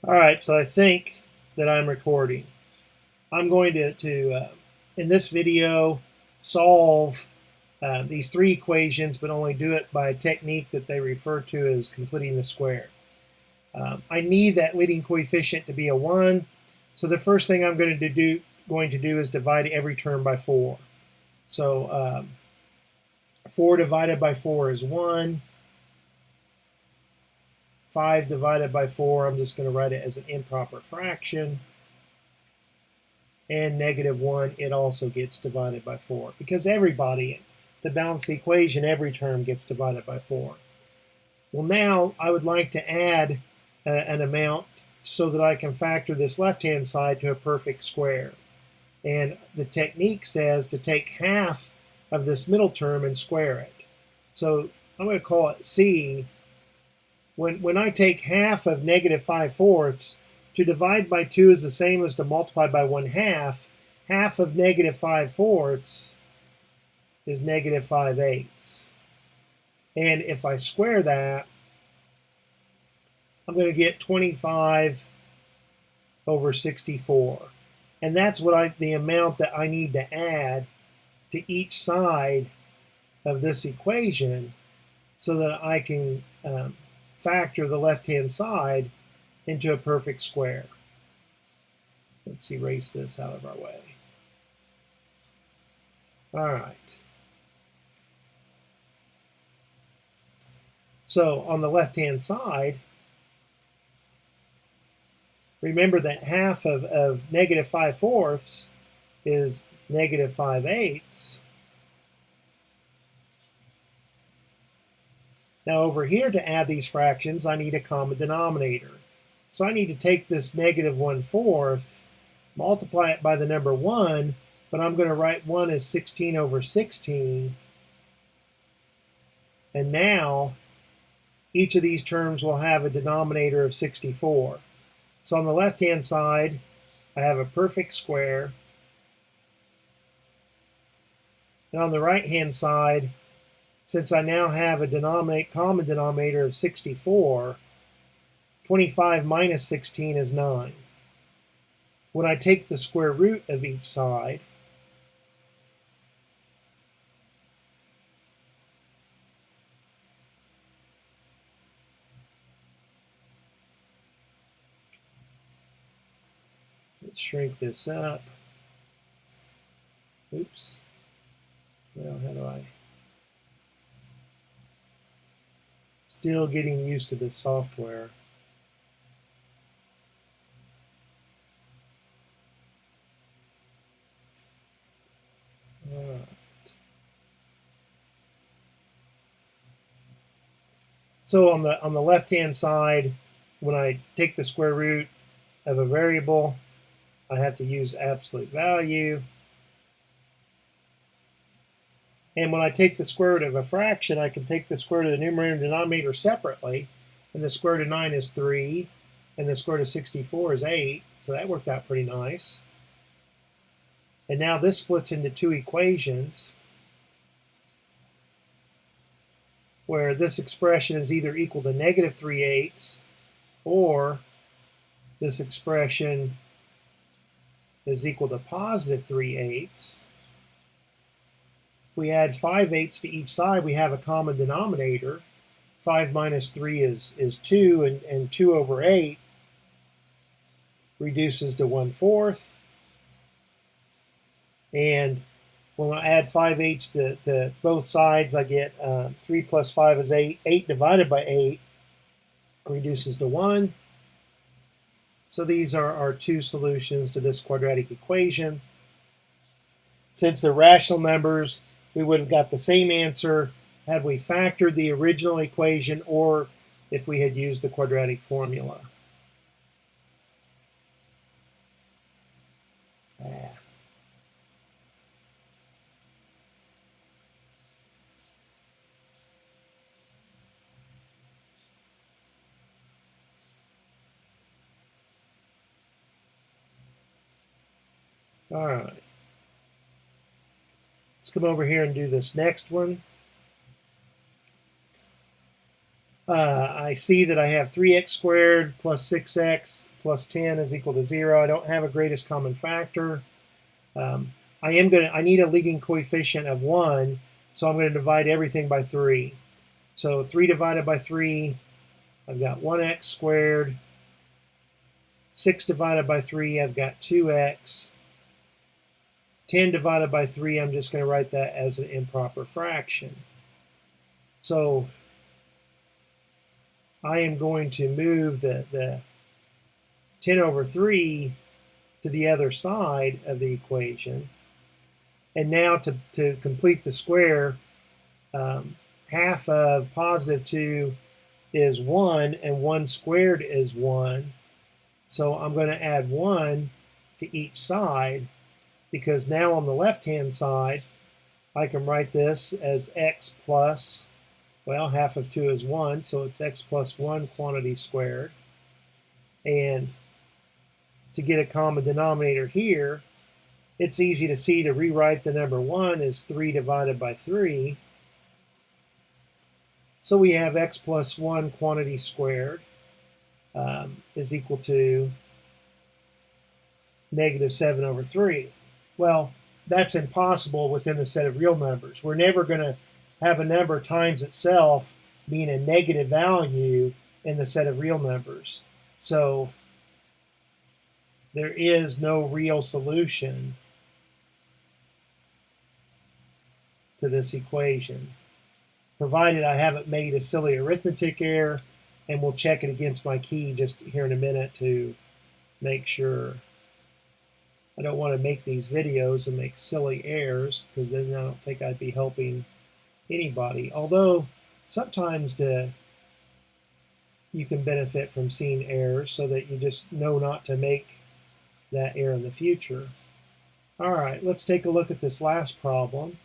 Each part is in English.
All right, so I think that I'm recording. I'm going to in this video, solve these three equations, but only do it by a technique that they refer to as completing the square. I need that leading coefficient to be a 1, so the first thing I'm going to do is divide every term by 4. So 4 divided by 4 is 1. 5 divided by 4, I'm just going to write it as an improper fraction. And -1, it also gets divided by 4. Because everybody, to balance the equation, every term gets divided by 4. Well, now I would like to add an amount so that I can factor this left-hand side to a perfect square. And the technique says to take half of this middle term and square it. So I'm going to call it C. When I take half of -5/4, to divide by 2 is the same as to multiply by 1/2. Half of -5/4 is -5/8. And if I square that, I'm going to get 25 over 64. And that's the amount that I need to add to each side of this equation so that I can factor the left-hand side into a perfect square. Let's erase this out of our way. All right. So on the left-hand side, remember that half of -5/4 is -5/8. Now over here to add these fractions, I need a common denominator. So I need to take this -1/4, multiply it by the number 1, but I'm going to write 1 as 16 over 16. And now each of these terms will have a denominator of 64. So on the left-hand side, I have a perfect square. And on the right-hand side, since I now have a common denominator of 64, 25 minus 16 is 9. When I take the square root of each side, let's shrink this up. Oops. Well, how do I? Still getting used to this software. So on the left-hand side, when I take the square root of a variable, I have to use absolute value. And when I take the square root of a fraction, I can take the square root of the numerator and denominator separately. And the square root of 9 is 3, and the square root of 64 is 8. So that worked out pretty nice. And now this splits into two equations, where this expression is either equal to -3/8, or this expression is equal to +3/8. If we add 5/8 to each side, we have a common denominator. 5 minus 3 is 2, and 2 over 8 reduces to 1/4. And when I add 5/8 to both sides, I get 3 plus 5 is 8. 8 divided by 8 reduces to 1. So these are our two solutions to this quadratic equation. Since they're rational numbers, we would have got the same answer had we factored the original equation or if we had used the quadratic formula. All right. Let's come over here and do this next one. I see that I have 3x squared plus 6x plus 10 is equal to 0. I don't have a greatest common factor. I need a leading coefficient of 1, so I'm going to divide everything by 3. So 3 divided by 3, I've got 1x squared. 6 divided by 3, I've got 2x. 10 divided by 3, I'm just going to write that as an improper fraction. So I am going to move the 10 over 3 to the other side of the equation. And now to complete the square, half of positive 2 is 1, and 1 squared is 1. So I'm going to add 1 to each side, because now on the left-hand side, I can write this as x plus, well, half of 2 is 1, so it's x plus 1 quantity squared. And to get a common denominator here, it's easy to see to rewrite the number 1 as 3 divided by 3. So we have x plus 1 quantity squared is equal to negative 7 over 3. Well, that's impossible within the set of real numbers. We're never going to have a number times itself being a negative value in the set of real numbers. So there is no real solution to this equation, provided I haven't made a silly arithmetic error, and we'll check it against my key just here in a minute to make sure. I don't want to make these videos and make silly errors, because then I don't think I'd be helping anybody. Although sometimes you can benefit from seeing errors so that you just know not to make that error in the future. All right, let's take a look at this last problem.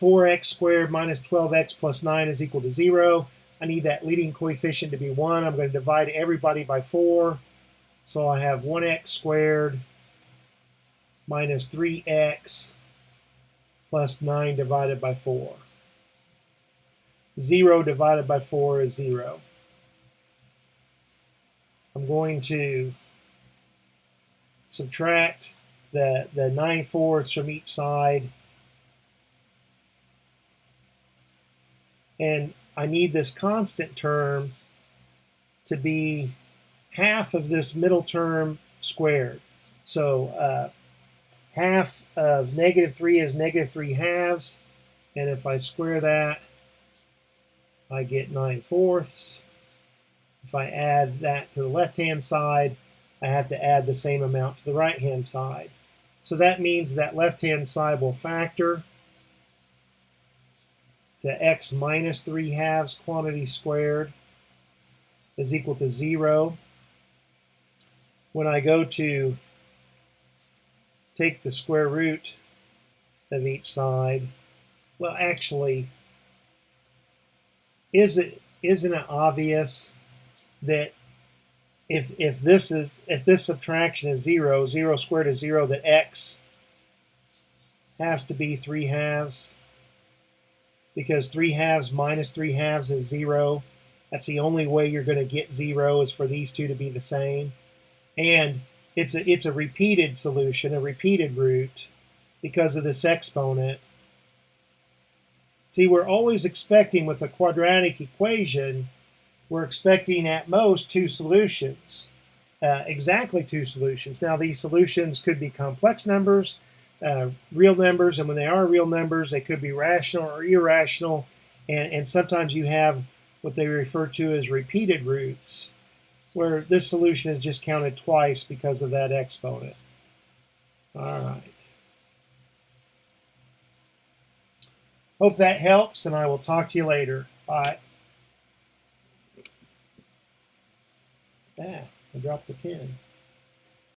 4x squared minus 12x plus 9 is equal to 0. I need that leading coefficient to be 1. I'm going to divide everybody by 4. So I have 1x squared minus 3x plus 9 divided by 4. 0 divided by 4 is 0. I'm going to subtract the 9/4 from each side. And I need this constant term to be half of this middle term squared. So half of negative 3 is negative 3 halves. And if I square that, I get 9/4. If I add that to the left-hand side, I have to add the same amount to the right-hand side. So that means that left-hand side will factor to x minus 3 halves quantity squared is equal to 0. When I go to take the square root of each side, well, actually, isn't it obvious that if this subtraction is 0, 0 squared is 0, that x has to be 3 halves? Because 3 halves minus 3 halves is 0. That's the only way you're going to get 0, is for these two to be the same. And it's a repeated solution, a repeated root, because of this exponent. See, we're always expecting with a quadratic equation, we're expecting at most 2 solutions, exactly 2 solutions. Now, these solutions could be complex numbers, real numbers, and when they are real numbers, they could be rational or irrational, and sometimes you have what they refer to as repeated roots, where this solution is just counted twice because of that exponent. All right. Hope that helps, and I will talk to you later. Bye. I dropped the pen.